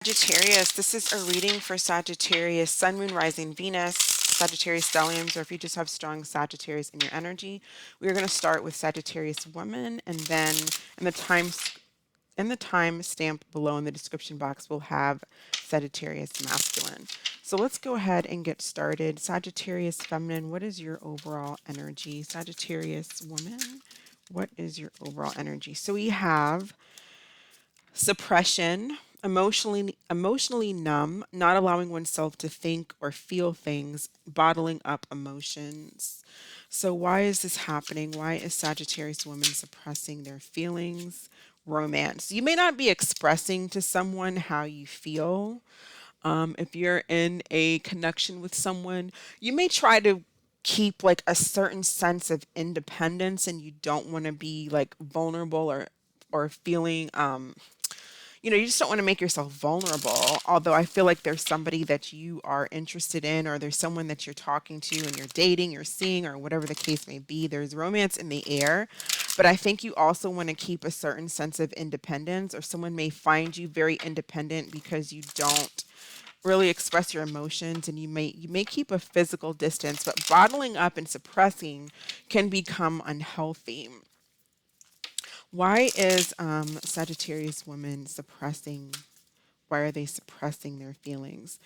Sagittarius, this is a reading for Sagittarius, Sun, Moon, Rising, Venus, Sagittarius stelliums, or if you just have strong Sagittarius in your energy. We are going to start with Sagittarius woman, and then in the time stamp below in the description box, we'll have Sagittarius masculine. So let's go ahead and get started. Sagittarius feminine, what is your overall energy? Sagittarius woman, what is your overall energy? So we have suppression, emotionally numb, not allowing oneself to think or feel things, bottling up emotions. So why is this happening? Why is Sagittarius woman suppressing their feelings? Romance. You may not be expressing to someone how you feel. If you're in a connection with someone, you may try to keep like a certain sense of independence, and you don't want to be like vulnerable or feeling you just don't want to make yourself vulnerable. Although I feel like there's somebody that you are interested in, or there's someone that you're talking to and you're dating, you're seeing, or whatever the case may be. There's romance in the air, but I think you also want to keep a certain sense of independence, or someone may find you very independent because you don't really express your emotions, and you may keep a physical distance, but bottling up and suppressing can become unhealthy. Why is Sagittarius women suppressing? Why are they suppressing their feelings?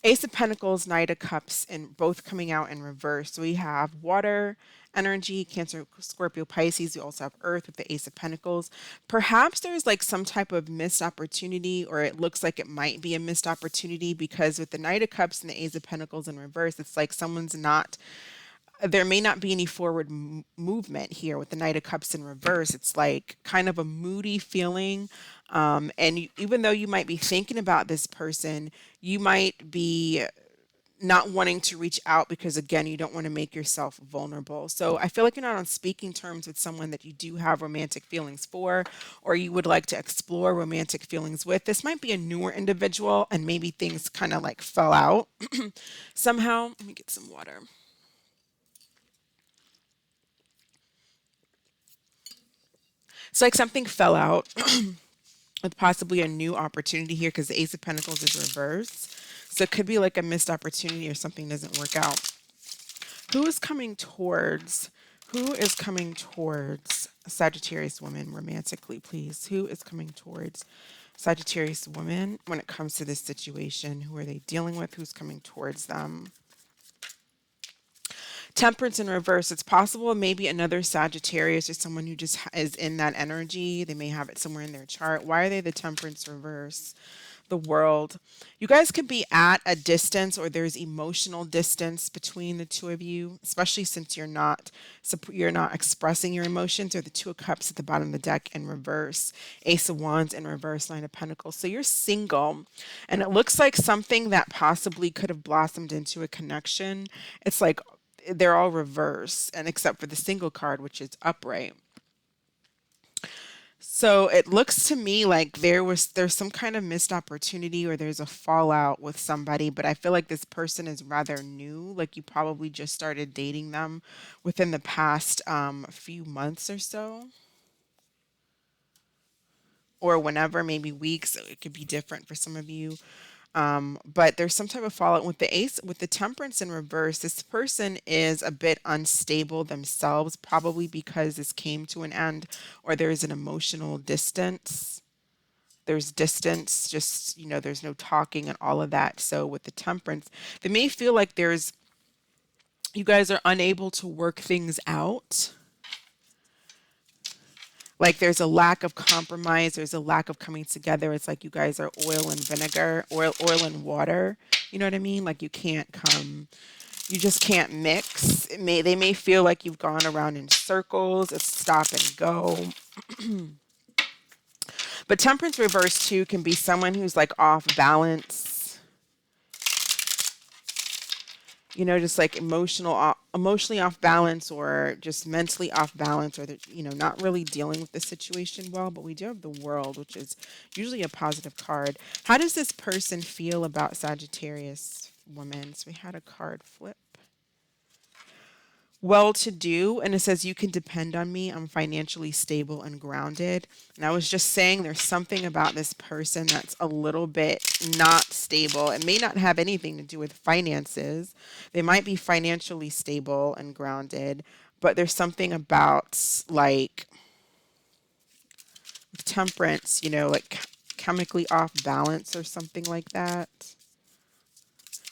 Ace of Pentacles, Knight of Cups, and both coming out in reverse. So we have water energy, Cancer, Scorpio, Pisces. We also have Earth with the Ace of Pentacles. Perhaps there's like some type of missed opportunity, or it looks like it might be a missed opportunity, because with the Knight of Cups and the Ace of Pentacles in reverse, it's like someone's not, there may not be any forward movement here with the Knight of Cups in reverse. It's like kind of a moody feeling. Even though you might be thinking about this person, you might be not wanting to reach out because, again, you don't want to make yourself vulnerable. So I feel like you're not on speaking terms with someone that you do have romantic feelings for, or you would like to explore romantic feelings with. This might be a newer individual, and maybe things kind of like fell out somehow. Let me get some water. It's like something fell out with possibly a new opportunity here, because the Ace of Pentacles is reversed. So it could be like a missed opportunity, or something doesn't work out. Who is coming towards Sagittarius woman romantically, please? Who is coming towards Sagittarius woman when it comes to this situation? Who are they dealing with? Who's coming towards them? Temperance in reverse. It's possible maybe another Sagittarius, or someone who just is in that energy. They may have it somewhere in their chart. Why are they the Temperance reverse? The World. You guys could be at a distance, or there's emotional distance between the two of you, especially since you're not expressing your emotions, or the Two of Cups at the bottom of the deck in reverse, Ace of Wands in reverse, Nine of Pentacles. So you're single, and it looks like something that possibly could have blossomed into a connection. It's like they're all reverse, and except for the single card, which is upright. So it looks to me like there's some kind of missed opportunity, or there's a fallout with somebody, but I feel like this person is rather new. Like you probably just started dating them within the past few months or so, or whenever, maybe weeks. So it could be different for some of you. But there's some type of fallout with the ace, with the temperance in reverse. This person is a bit unstable themselves, probably because this came to an end, or there's an emotional distance. There's distance, just, there's no talking and all of that. So with the temperance, they may feel like you guys are unable to work things out. Like there's a lack of compromise, there's a lack of coming together. It's like you guys are oil and vinegar, oil and water. You know what I mean? Like you just can't mix. They may feel like you've gone around in circles. It's stop and go. But temperance reverse too can be someone who's like off balance. Just like emotionally off balance, or just mentally off balance, or not really dealing with the situation well. But we do have the World, which is usually a positive card. How does this person feel about Sagittarius women? So we had a card flip. well to do. And it says, you can depend on me. I'm financially stable and grounded. And I was just saying there's something about this person that's a little bit not stable. It may not have anything to do with finances. They might be financially stable and grounded, but there's something about like temperance, you know, like chemically off balance or something like that.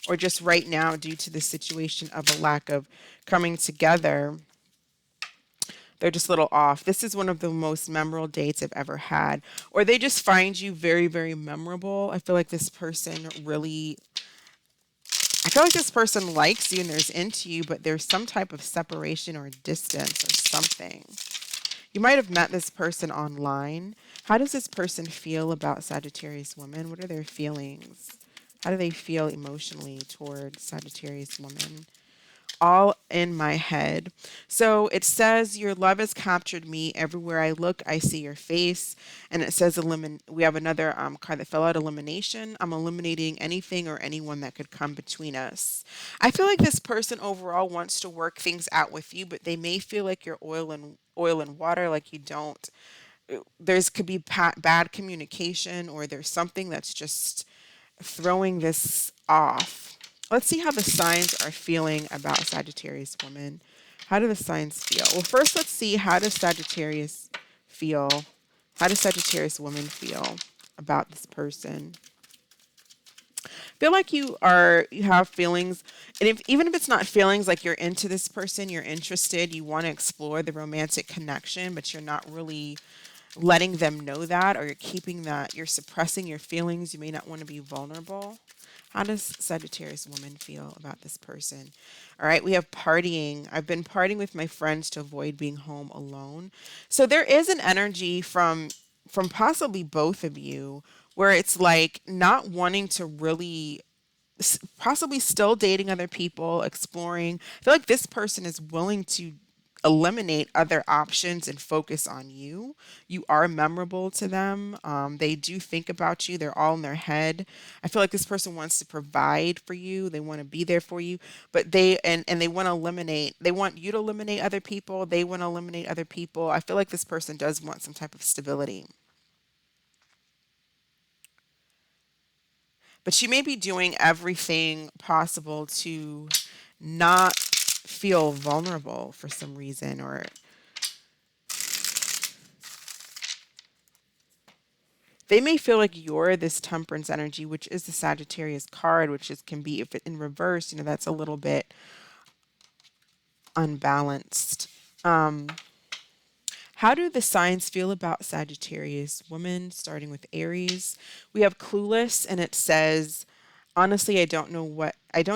Or just right now, due to the situation of a lack of coming together, they're just a little off. This is one of the most memorable dates I've ever had. Or they just find you very, very memorable. I feel like this person really, I feel like this person likes you and there's into you, but there's some type of separation or distance or something. You might have met this person online. How does this person feel about Sagittarius women? What are their feelings? How do they feel emotionally toward Sagittarius women? All in my head. So it says, your love has captured me. Everywhere I look, I see your face. And it says, we have another card that fell out, elimination. I'm eliminating anything or anyone that could come between us. I feel like this person overall wants to work things out with you, but they may feel like you're oil and water, like you don't. There's could be bad communication, or there's something that's just throwing this off. Let's see how the signs are feeling about Sagittarius women. How do the signs feel? Well, first, let's see, how does Sagittarius feel? How does Sagittarius women feel about this person? Feel like you have feelings, and even if it's not feelings, like you're into this person, you're interested, you want to explore the romantic connection, but you're not really letting them know that, or you're keeping that, you're suppressing your feelings. You may not want to be vulnerable. How does Sagittarius woman feel about this person? All right, we have partying. I've been partying with my friends to avoid being home alone. So there is an energy from possibly both of you where it's like not wanting to really, possibly still dating other people, exploring. I feel like this person is willing to eliminate other options and focus on you. You are memorable to them. They do think about you. They're all in their head. I feel like this person wants to provide for you. They want to be there for you, but and they want to eliminate. They want you to eliminate other people. They want to eliminate other people. I feel like this person does want some type of stability. But she may be doing everything possible to not feel vulnerable for some reason, or they may feel like you're this temperance energy, which is the Sagittarius card, which is can be, if it in reverse, you know, that's a little bit unbalanced. Um, How do the signs feel about Sagittarius woman, starting with Aries? We have clueless, and it says, honestly, I don't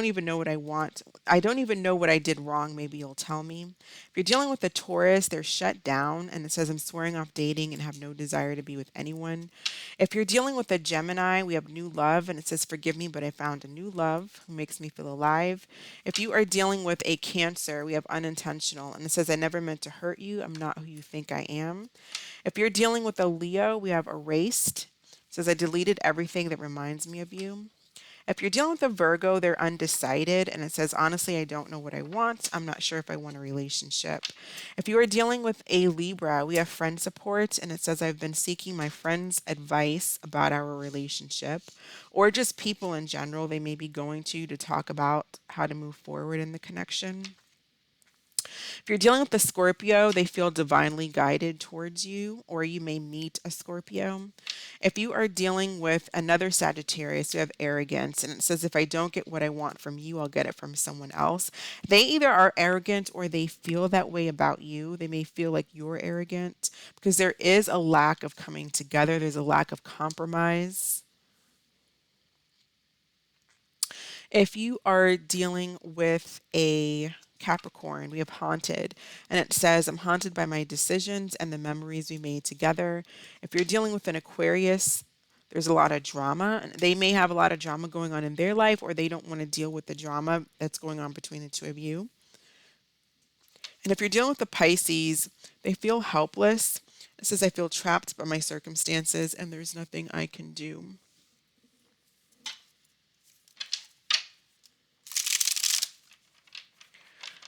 even know what I want. I don't even know what I did wrong. Maybe you'll tell me. If you're dealing with a Taurus, they're shut down, and it says, I'm swearing off dating and have no desire to be with anyone. If you're dealing with a Gemini, we have new love, and it says, forgive me, but I found a new love who makes me feel alive. If you are dealing with a Cancer, we have unintentional, and it says, I never meant to hurt you. I'm not who you think I am. If you're dealing with a Leo, we have erased. It says, I deleted everything that reminds me of you. If you're dealing with a Virgo, they're undecided, and it says, honestly, I don't know what I want. I'm not sure if I want a relationship. If you are dealing with a Libra, we have friend support, and it says, I've been seeking my friend's advice about our relationship, or just people in general. They may be going to talk about how to move forward in the connection. If you're dealing with the Scorpio, they feel divinely guided towards you, or you may meet a Scorpio. If you are dealing with another Sagittarius, you have arrogance, and it says, if I don't get what I want from you, I'll get it from someone else. They either are arrogant or they feel that way about you. They may feel like you're arrogant because there is a lack of coming together, there's a lack of compromise. If you are dealing with a Capricorn, we have haunted, and it says, I'm haunted by my decisions and the memories we made together. If you're dealing with an Aquarius, there's a lot of drama. And they may have a lot of drama going on in their life, or they don't want to deal with the drama that's going on between the two of you. And if you're dealing with the Pisces, they feel helpless. It says, I feel trapped by my circumstances, and there's nothing I can do.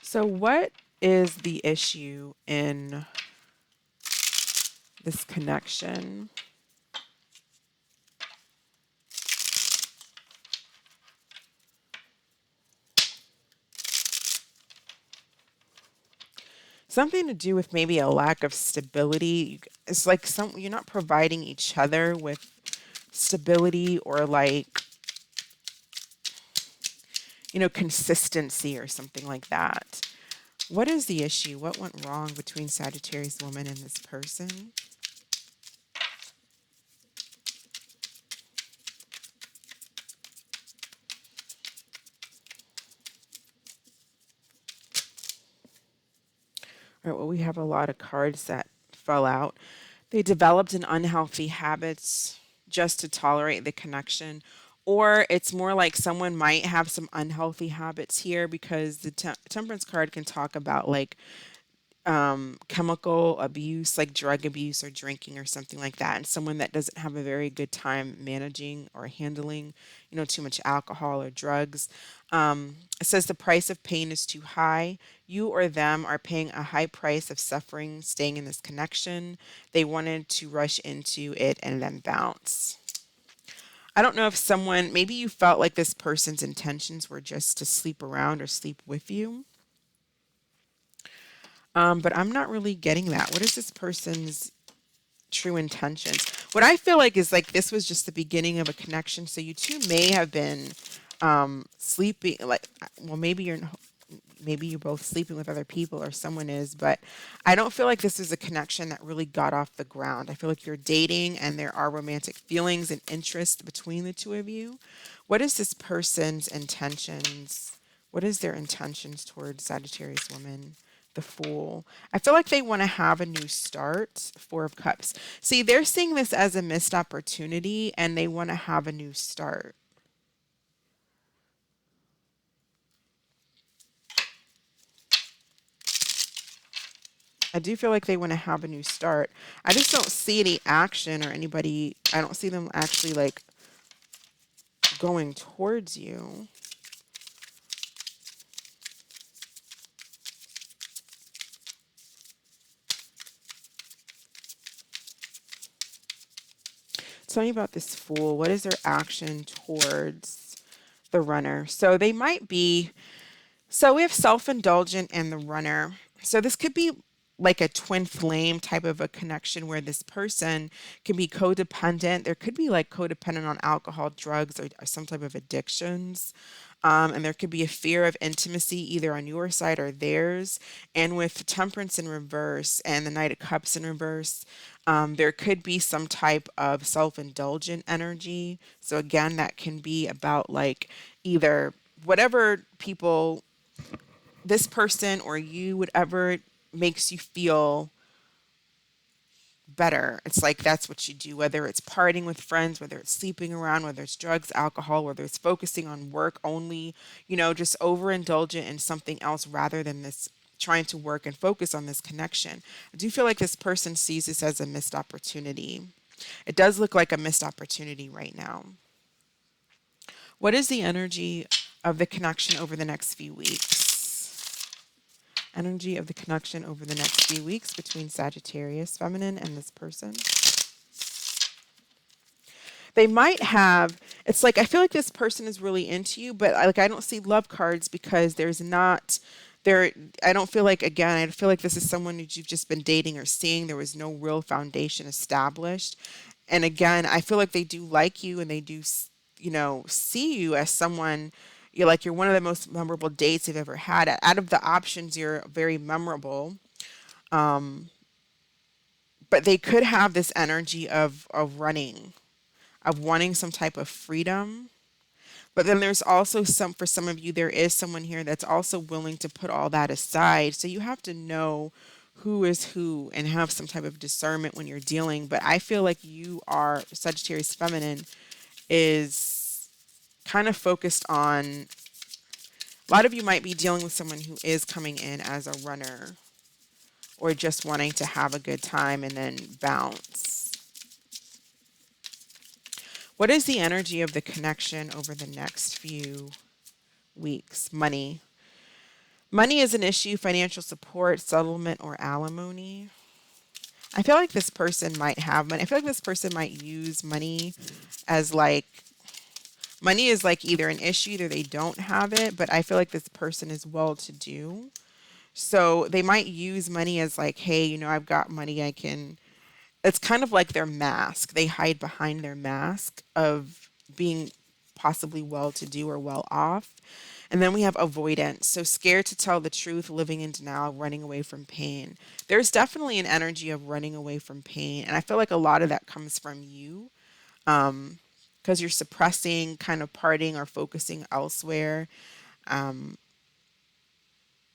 So, what is the issue in this connection? Something to do with maybe a lack of stability. It's like you're not providing each other with stability or like, consistency or something like that. What is the issue? What went wrong between Sagittarius woman and this person? All right, well, we have a lot of cards that fell out. They developed an unhealthy habits just to tolerate the connection. Or it's more like someone might have some unhealthy habits here because the temperance card can talk about like chemical abuse, like drug abuse or drinking or something like that, and someone that doesn't have a very good time managing or handling, too much alcohol or drugs. It says the price of pain is too high. You or them are paying a high price of suffering, staying in this connection. They wanted to rush into it and then bounce. I don't know if someone, maybe you felt like this person's intentions were just to sleep around or sleep with you. But I'm not really getting that. What is this person's true intentions? What I feel like is like this was just the beginning of a connection. So you two may have been sleeping, like, well, maybe you're both sleeping with other people or someone is, but I don't feel like this is a connection that really got off the ground. I feel like you're dating and there are romantic feelings and interest between the two of you. What is this person's intentions? What is their intentions towards Sagittarius woman? The Fool. I feel like they want to have a new start. Four of Cups. See, they're seeing this as a missed opportunity and they want to have a new start. I do feel like they want to have a new start. I just don't see any action or anybody. I don't see them actually like going towards you. Tell me about this Fool. What is their action towards the Runner? So they might be. So we have self-indulgent and the Runner. So this could be like a twin flame type of a connection where this person can be codependent. There could be like codependent on alcohol, drugs, or some type of addictions. And there could be a fear of intimacy either on your side or theirs. And with Temperance in reverse and the Knight of Cups in reverse, there could be some type of self-indulgent energy. So again, that can be about like either whatever people, this person or you, whatever makes you feel better. It's like that's what you do, whether it's partying with friends, whether it's sleeping around, whether it's drugs, alcohol, whether it's focusing on work only, just overindulgent in something else rather than this trying to work and focus on this connection. I do feel like this person sees this as a missed opportunity. It does look like a missed opportunity right now. What is the energy of the connection over the next few weeks? Energy of the connection over the next few weeks between Sagittarius feminine and this person. They might have, it's like I feel like this person is really into you, but I don't see love cards because there's not there. I don't feel like, again, I feel like this is someone who you've just been dating or seeing. There was no real foundation established. And again, I feel like they do like you and they do see you as someone, you're one of the most memorable dates they've ever had. Out of the options, you're very memorable. But they could have this energy of running, of wanting some type of freedom. But then there's also for some of you, there is someone here that's also willing to put all that aside. So you have to know who is who and have some type of discernment when you're dealing. But I feel like you are, Sagittarius feminine is kind of focused on, a lot of you might be dealing with someone who is coming in as a runner or just wanting to have a good time and then bounce. What is the energy of the connection over the next few weeks? Money. Money is an issue, financial support, settlement, or alimony. I feel like this person might have money. I feel like this person might use money as like, money is like either an issue, either they don't have it, but I feel like this person is well to do. So they might use money as like, hey, I've got money, I can. It's kind of like their mask. They hide behind their mask of being possibly well to do or well off. And then we have avoidance. So scared to tell the truth, living in denial, running away from pain. There's definitely an energy of running away from pain. And I feel like a lot of that comes from you, because you're suppressing, kind of parting or focusing elsewhere. Um,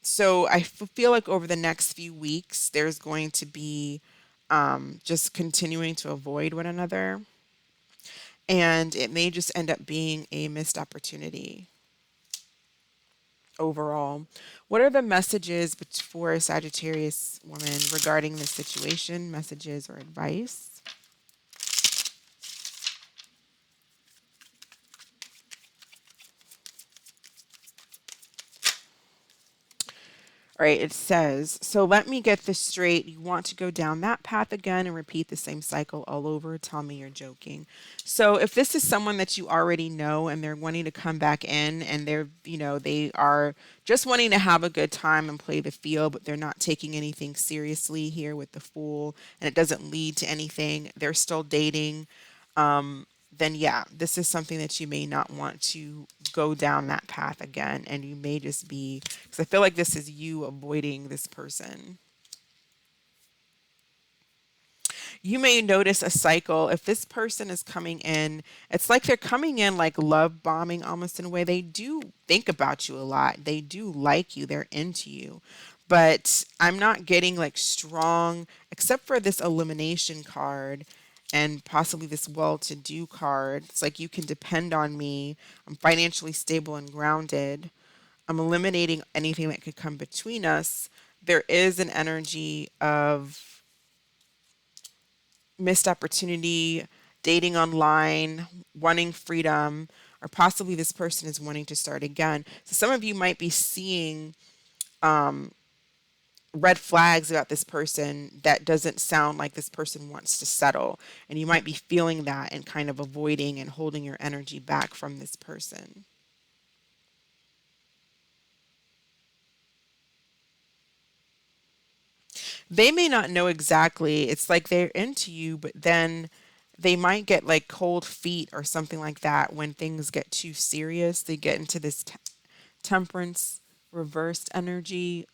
so I feel like over the next few weeks, there's going to be just continuing to avoid one another. And it may just end up being a missed opportunity overall. What are the messages for a Sagittarius woman regarding this situation? Messages or advice? All right, it says, so let me get this straight. You want to go down that path again and repeat the same cycle all over? Tell me you're joking. So if this is someone that you already know and they're wanting to come back in and they are just wanting to have a good time and play the field, but they're not taking anything seriously here with the Fool, and it doesn't lead to anything, they're still dating, then yeah, this is something that you may not want to go down that path again. And you may just be, because I feel like this is you avoiding this person. You may notice a cycle. If this person is coming in, it's like they're coming in like love bombing almost in a way. They do think about you a lot. They do like you. They're into you. But I'm not getting like strong, except for this elimination card and possibly this well to do card. It's like you can depend on me. I'm financially stable and grounded. I'm eliminating anything that could come between us. There is an energy of missed opportunity, dating online, wanting freedom, or possibly this person is wanting to start again. So some of you might be seeing red flags about this person that doesn't sound like this person wants to settle. And you might be feeling that and kind of avoiding and holding your energy back from this person. They may not know exactly. It's like they're into you, but then they might get like cold feet or something like that when things get too serious. They get into this temperance reversed energy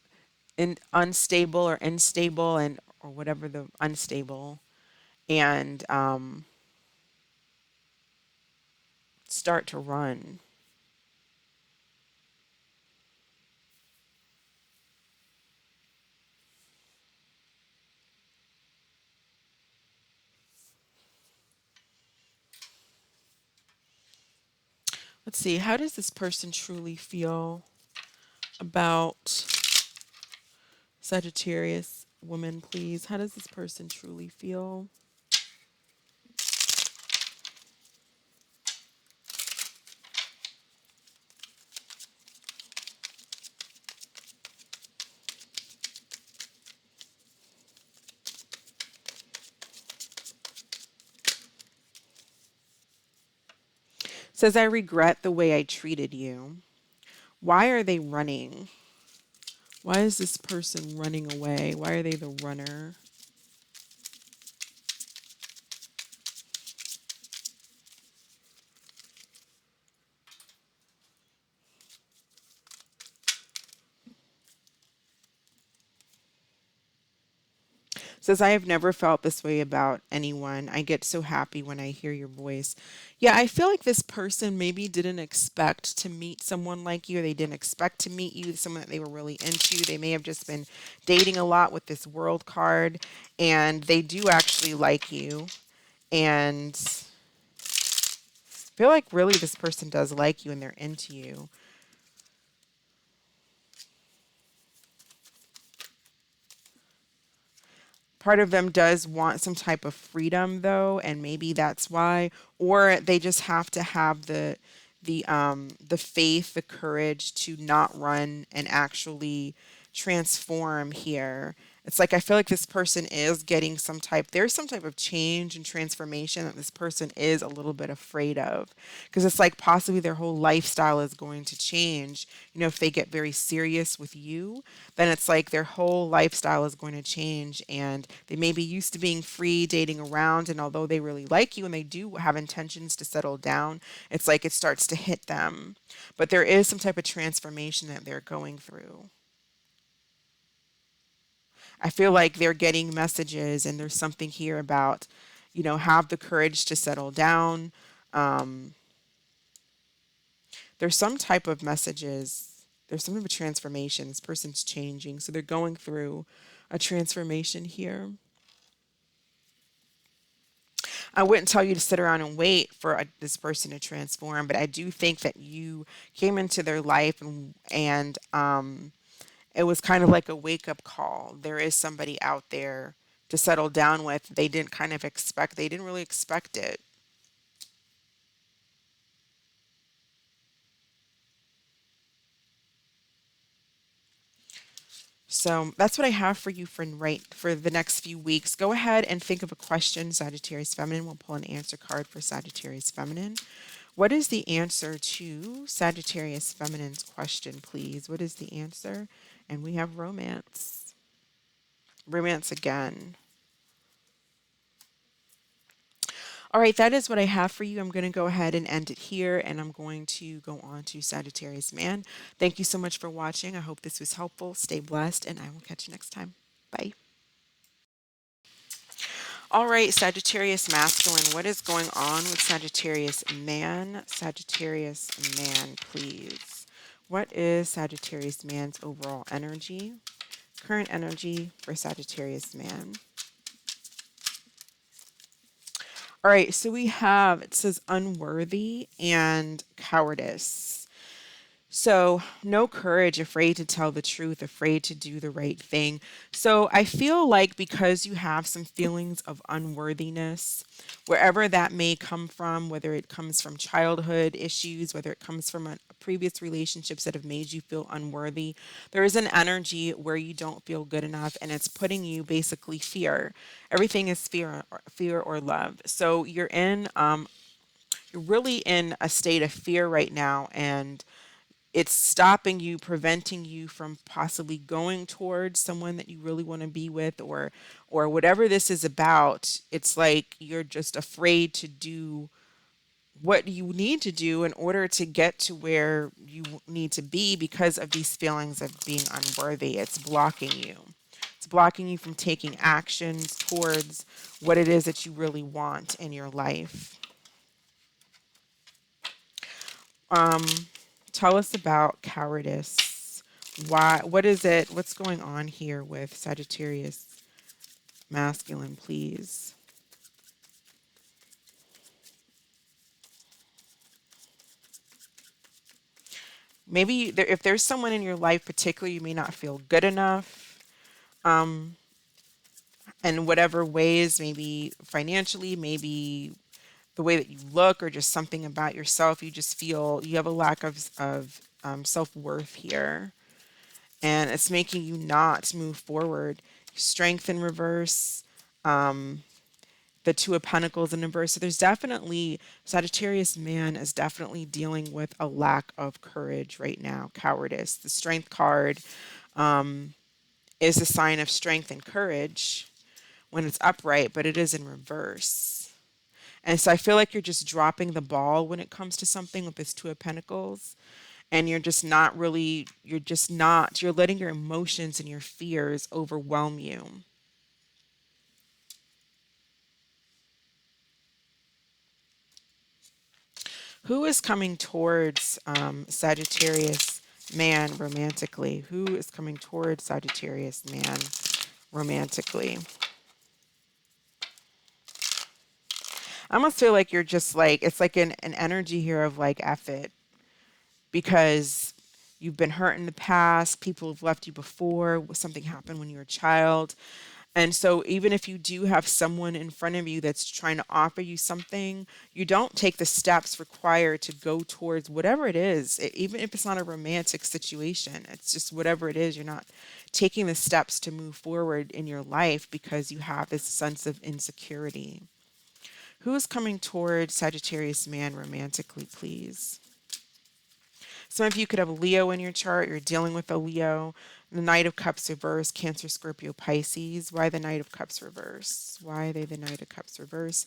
and unstable or unstable and or whatever the unstable and start to run. Let's see. How does this person truly feel about Sagittarius woman, please? How does this person truly feel? Says, I regret the way I treated you. Why are they running? Why is this person running away? Why are they the runner? Says, I have never felt this way about anyone. I get so happy when I hear your voice. Yeah, I feel like this person maybe didn't expect to meet someone like you. They didn't expect to meet you, someone that they were really into. They may have just been dating a lot with this world card, and they do actually like you. And I feel like really this person does like you and they're into you. Part of them does want some type of freedom though, and maybe that's why, or they just have to have the faith, the courage to not run and actually transform here. It's like I feel like this person is getting there's some type of change and transformation that this person is a little bit afraid of. Because it's like possibly their whole lifestyle is going to change. You know, if they get very serious with you, then it's like their whole lifestyle is going to change. And they may be used to being free, dating around. And although they really like you and they do have intentions to settle down, it's like it starts to hit them. But there is some type of transformation that they're going through. I feel like they're getting messages, and there's something here about, have the courage to settle down. Um, there's some type of messages. There's some type of transformation. This person's changing. So they're going through a transformation here. I wouldn't tell you to sit around and wait for this person to transform, but I do think that you came into their life and it was kind of like a wake up call. There is somebody out there to settle down with. They didn't really expect it. So that's what I have for you for the next few weeks. Go ahead and think of a question, Sagittarius Feminine. We'll pull an answer card for Sagittarius Feminine. What is the answer to Sagittarius Feminine's question, please? What is the answer? And we have romance. Romance again. All right, that is what I have for you. I'm going to go ahead and end it here, and I'm going to go on to Sagittarius Man. Thank you so much for watching. I hope this was helpful. Stay blessed, and I will catch you next time. Bye. All right, Sagittarius Masculine, what is going on with Sagittarius Man? Sagittarius Man, please. What is Sagittarius Man's overall energy? Current energy for Sagittarius Man. All right, so it says unworthy and cowardice. So, no courage, afraid to tell the truth, afraid to do the right thing. So, I feel like because you have some feelings of unworthiness, wherever that may come from, whether it comes from childhood issues, whether it comes from previous relationships that have made you feel unworthy, there is an energy where you don't feel good enough, and it's putting you basically fear. Everything is fear or love. So, you're really in a state of fear right now, and it's stopping you, preventing you from possibly going towards someone that you really want to be with, or whatever this is about. It's like you're just afraid to do what you need to do in order to get to where you need to be because of these feelings of being unworthy. It's blocking you. It's blocking you from taking actions towards what it is that you really want in your life. Um, Tell us about cowardice. What is it? What's going on here with Sagittarius masculine, please? Maybe if there's someone in your life, particularly, you may not feel good enough. Um, in whatever ways, maybe financially, maybe the way that you look, or just something about yourself, you just feel you have a lack of self worth here, and it's making you not move forward. Strength in reverse, the Two of Pentacles in reverse. So there's definitely, Sagittarius man is definitely dealing with a lack of courage right now, cowardice. The Strength card is a sign of strength and courage when it's upright, but it is in reverse. And so I feel like you're just dropping the ball when it comes to something with this Two of Pentacles. And you're letting your emotions and your fears overwhelm you. Who is coming towards Sagittarius man romantically? Who is coming towards Sagittarius man romantically? I almost feel like you're just like, it's like an energy here of like, F it. Because you've been hurt in the past, people have left you before, something happened when you were a child. And so even if you do have someone in front of you that's trying to offer you something, you don't take the steps required to go towards whatever it is. Even if it's not a romantic situation, it's just whatever it is, you're not taking the steps to move forward in your life because you have this sense of insecurity. Who is coming toward Sagittarius man romantically, please? Some of you could have Leo in your chart. You're dealing with a Leo. The Knight of Cups reverse, Cancer, Scorpio, Pisces. Why the Knight of Cups reverse? Why are they the Knight of Cups reverse?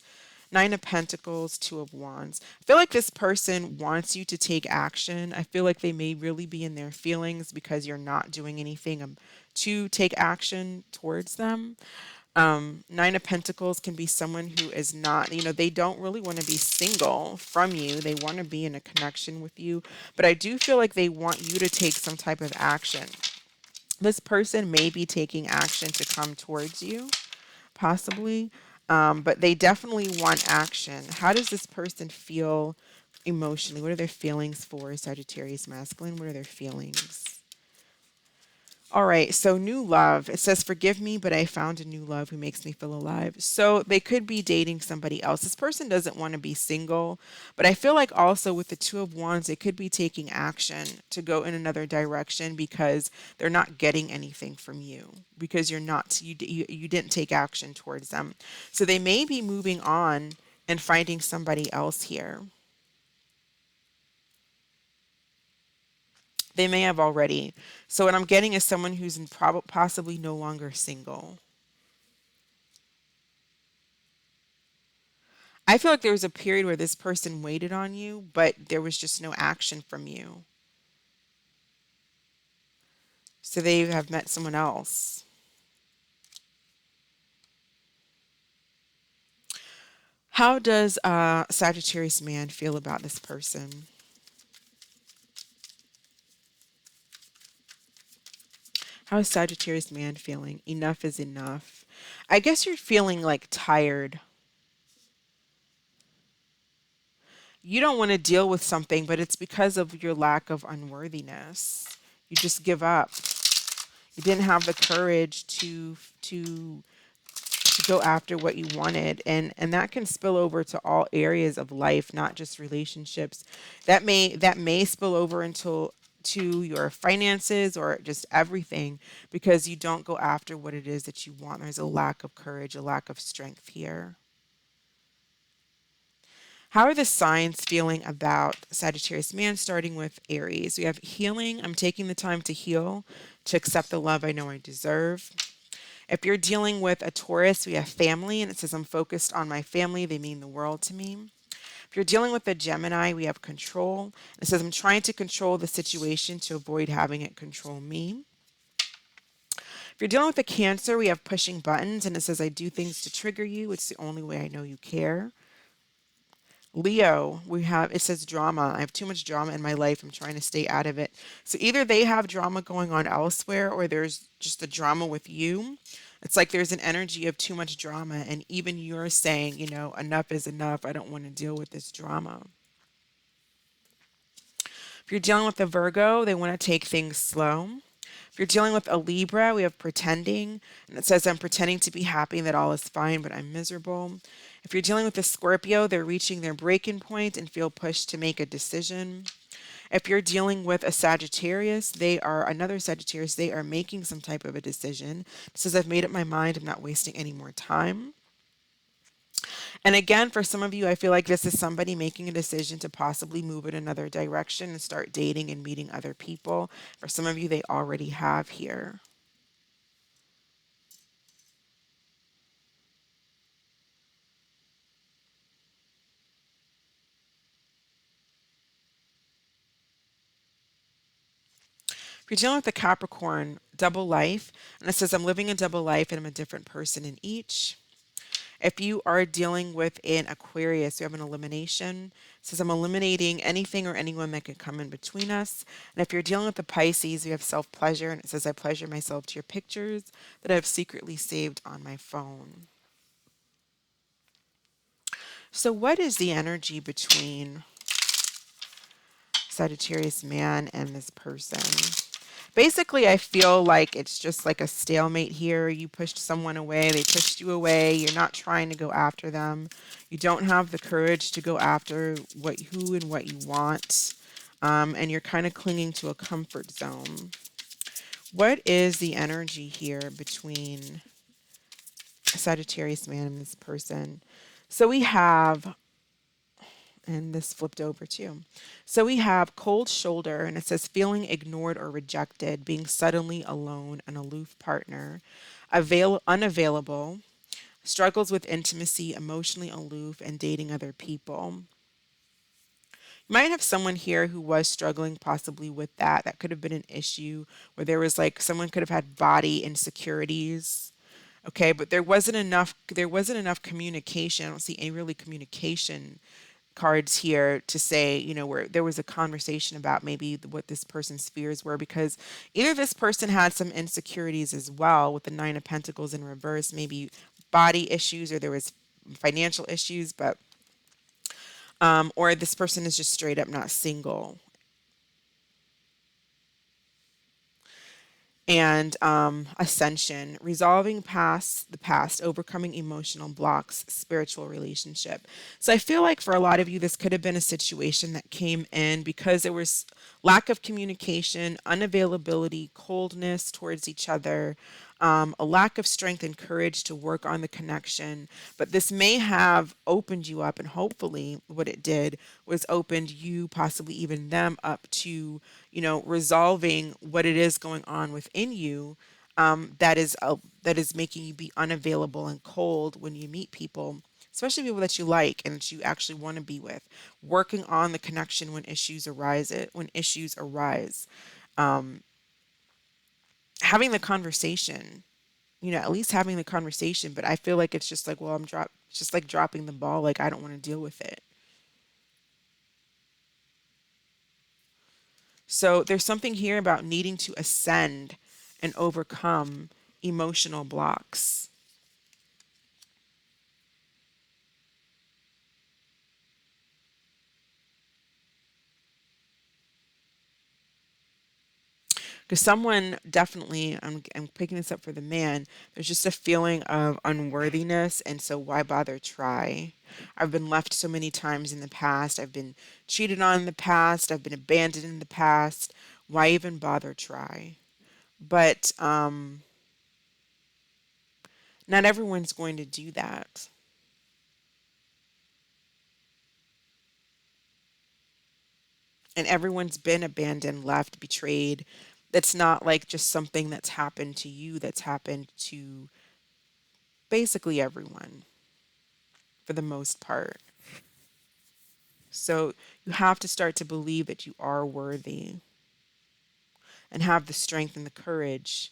Nine of Pentacles, Two of Wands. I feel like this person wants you to take action. I feel like they may really be in their feelings because you're not doing anything to take action towards them. Nine of Pentacles can be someone who is not, they don't really want to be single from you. They want to be in a connection with you. But I do feel like they want you to take some type of action. This person may be taking action to come towards you, possibly. But they definitely want action. How does this person feel emotionally? What are their feelings for Sagittarius masculine? What are their feelings? All right, so new love. It says, forgive me, but I found a new love who makes me feel alive. So they could be dating somebody else. This person doesn't want to be single, but I feel like also with the Two of Wands, they could be taking action to go in another direction because they're not getting anything from you because you didn't take action towards them. So they may be moving on and finding somebody else here. They may have already. So what I'm getting is someone who's possibly no longer single. I feel like there was a period where this person waited on you, but there was just no action from you. So they have met someone else. How does Sagittarius man feel about this person? How is Sagittarius man feeling? Enough is enough. I guess you're feeling like tired. You don't want to deal with something, but it's because of your lack of unworthiness. You just give up. You didn't have the courage to go after what you wanted, and that can spill over to all areas of life, not just relationships. That may spill over into to your finances or just everything because you don't go after what it is that you want. There's a lack of courage, a lack of strength here. How are the signs feeling about Sagittarius man, starting with Aries? We have healing. I'm taking the time to heal, to accept the love I know I deserve. If you're dealing with a Taurus, we have family, and it says, I'm focused on my family. They mean the world to me. If you're dealing with a Gemini, we have control. It says, I'm trying to control the situation to avoid having it control me. If you're dealing with a Cancer, we have pushing buttons, and it says, I do things to trigger you. It's the only way I know you care. Leo, it says drama. I have too much drama in my life. I'm trying to stay out of it. So either they have drama going on elsewhere or there's just the drama with you. It's like there's an energy of too much drama. And even you're saying, enough is enough. I don't want to deal with this drama. If you're dealing with a Virgo, they want to take things slow. If you're dealing with a Libra, we have pretending, and it says, I'm pretending to be happy that all is fine, but I'm miserable. If you're dealing with a Scorpio, they're reaching their breaking point and feel pushed to make a decision. If you're dealing with a Sagittarius, another Sagittarius, they are making some type of a decision. It says, I've made up my mind, I'm not wasting any more time. And again, for some of you, I feel like this is somebody making a decision to possibly move in another direction and start dating and meeting other people. For some of you, they already have here. If you're dealing with a Capricorn, double life, and it says, I'm living a double life and I'm a different person in each. If you are dealing with an Aquarius, you have an elimination. It says, I'm eliminating anything or anyone that can come in between us. And if you're dealing with the Pisces, we have self-pleasure, and it says, I pleasure myself to your pictures that I've secretly saved on my phone. So what is the energy between Sagittarius man and this person? Basically, I feel like it's just like a stalemate here. You pushed someone away, they pushed you away. You're not trying to go after them. You don't have the courage to go after who and what you want. And you're kind of clinging to a comfort zone. What is the energy here between a Sagittarius man and this person? So we have, and this flipped over too. So we have cold shoulder, and it says feeling ignored or rejected, being suddenly alone, an aloof partner, unavailable, struggles with intimacy, emotionally aloof, and dating other people. You might have someone here who was struggling possibly with that. That could have been an issue where there was like someone could have had body insecurities. Okay, but there wasn't enough communication. I don't see any really communication cards here to say, where there was a conversation about maybe what this person's fears were, because either this person had some insecurities as well with the Nine of Pentacles in reverse, maybe body issues, or there was financial issues, but or this person is just straight up not single. And ascension, resolving past the past, overcoming emotional blocks, spiritual relationship. So I feel like for a lot of you, this could have been a situation that came in because there was lack of communication, unavailability, coldness towards each other, a lack of strength and courage to work on the connection. But this may have opened you up, and hopefully, what it did was opened you, possibly even them, up to, resolving what it is going on within you, that is making you be unavailable and cold when you meet people, especially people that you like and that you actually want to be with. Working on the connection when issues arise, having the conversation, at least having the conversation. But I feel like it's just like, well, it's just like dropping the ball. Like, I don't want to deal with it. So there's something here about needing to ascend and overcome emotional blocks. Because someone definitely, I'm picking this up for the man, there's just a feeling of unworthiness. And so why bother try? I've been left so many times in the past. I've been cheated on in the past. I've been abandoned in the past. Why even bother try? But not everyone's going to do that. And everyone's been abandoned, left, betrayed. That's not like just something that's happened to you, that's happened to basically everyone for the most part. So you have to start to believe that you are worthy and have the strength and the courage.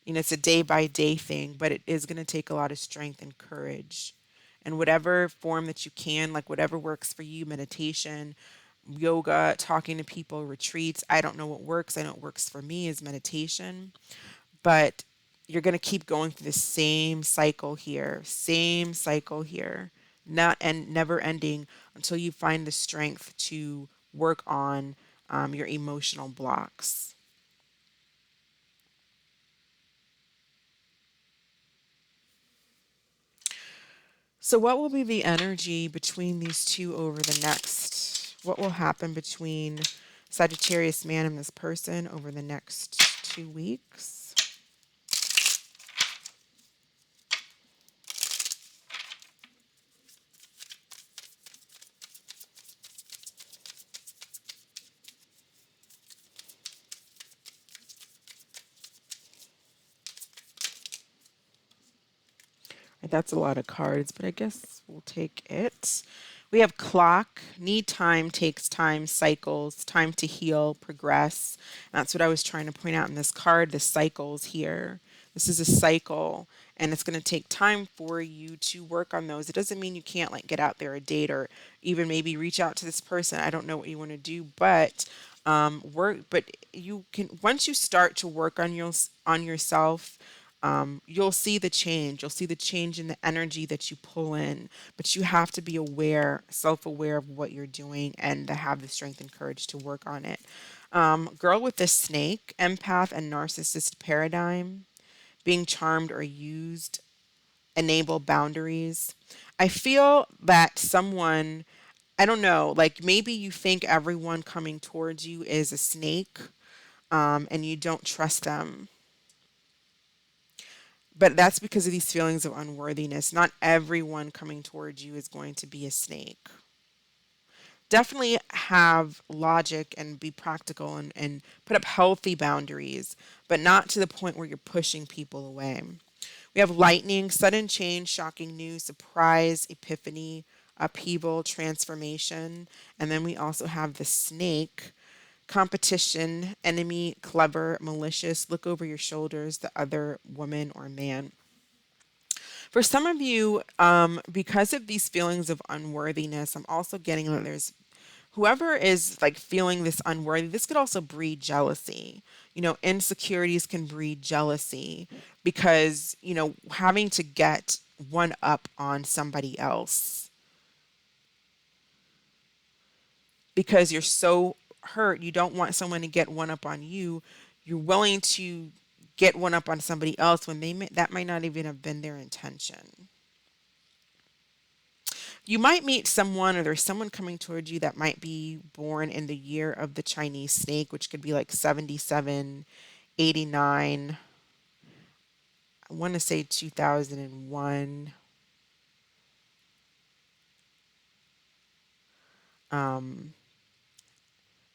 It's a day by day thing, but it is going to take a lot of strength and courage. And whatever form that you can, like whatever works for you, meditation, yoga, talking to people, retreats. I don't know what works. I know what works for me is meditation. But you're going to keep going through the same cycle here, not and never ending until you find the strength to work on your emotional blocks. So, what will be the energy between these two over the next? What will happen between Sagittarius man and this person over the next 2 weeks? That's a lot of cards, but I guess we'll take it. We have clock, need time, takes time, cycles, time to heal, progress. That's what I was trying to point out in this card, the cycles here. This is a cycle, and it's going to take time for you to work on those. It doesn't mean you can't like get out there a date or even maybe reach out to this person. I don't know what you want to do, but but you can, once you start to work on yourself, you'll see the change. You'll see the change in the energy that you pull in, but you have to be aware, self-aware of what you're doing, and to have the strength and courage to work on it. Girl with the snake, empath and narcissist paradigm, being charmed or used, enable boundaries. I feel that someone, I don't know, like maybe you think everyone coming towards you is a snake, and you don't trust them. But that's because of these feelings of unworthiness. Not everyone coming towards you is going to be a snake. Definitely have logic and be practical and put up healthy boundaries, but not to the point where you're pushing people away. We have lightning, sudden change, shocking news, surprise, epiphany, upheaval, transformation. And then we also have the snake, competition, enemy, clever, malicious, look over your shoulders, the other woman or man. For some of you, because of these feelings of unworthiness, I'm also getting that there's whoever is like feeling this unworthy, this could also breed jealousy. Insecurities can breed jealousy because, having to get one up on somebody else because you're so hurt, you don't want someone to get one up on you. You're willing to get one up on somebody else when that might not even have been their intention. You might meet someone, or there's someone coming towards you that might be born in the year of the Chinese snake, which could be like 77, 89. I want to say 2001,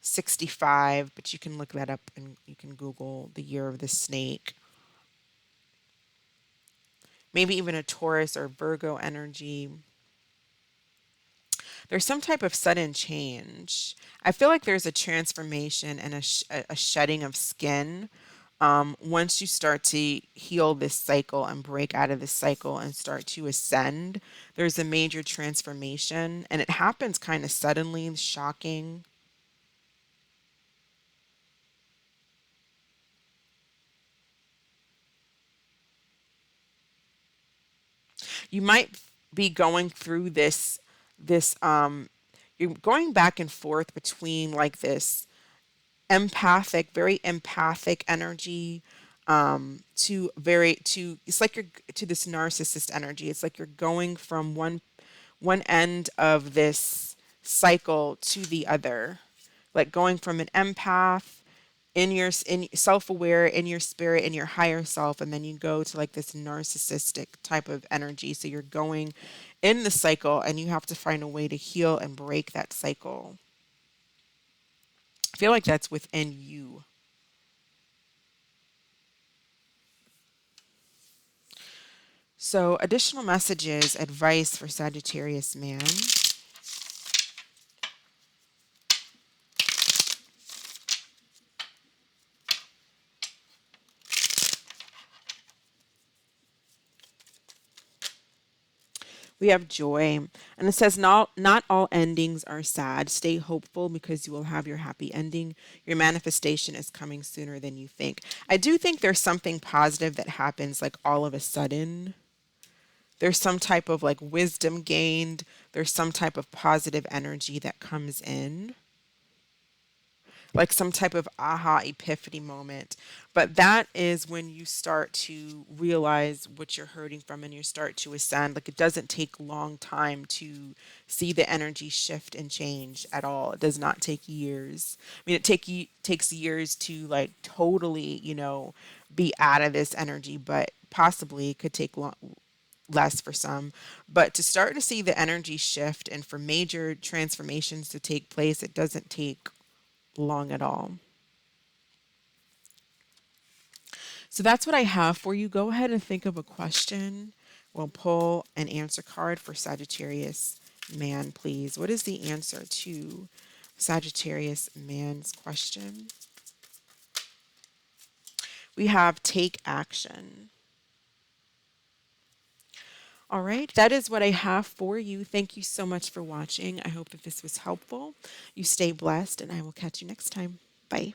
65, but you can look that up and you can Google the year of the snake. Maybe even a Taurus or Virgo energy. There's some type of sudden change. I feel like there's a transformation and a shedding of skin. Once you start to heal this cycle and break out of this cycle and start to ascend, there's a major transformation, and it happens kind of suddenly, shocking. You might be going through this you're going back and forth between like this very empathic energy, to it's like you're to this narcissist energy. It's like you're going from one end of this cycle to the other, like going from an empath in self-aware in your spirit, in your higher self, and then you go to like this narcissistic type of energy. So you're going in the cycle and you have to find a way to heal and break that cycle. I feel like that's within you. So, additional messages, advice for Sagittarius man. We have joy. And it says, not all endings are sad. Stay hopeful because you will have your happy ending. Your manifestation is coming sooner than you think. I do think there's something positive that happens like all of a sudden. There's some type of like wisdom gained. There's some type of positive energy that comes in, like some type of aha epiphany moment. But that is when you start to realize what you're hurting from and you start to ascend. Like it doesn't take long time to see the energy shift and change at all. It does not take years. I mean, takes years to like totally, be out of this energy, but possibly it could take less for some. But to start to see the energy shift and for major transformations to take place, it doesn't take long at all. So that's what I have for you. Go ahead and think of a question. We'll pull an answer card for Sagittarius man, please. What is the answer to Sagittarius man's question? We have take action. All right, that is what I have for you. Thank you so much for watching. I hope that this was helpful. You stay blessed, and I will catch you next time. Bye.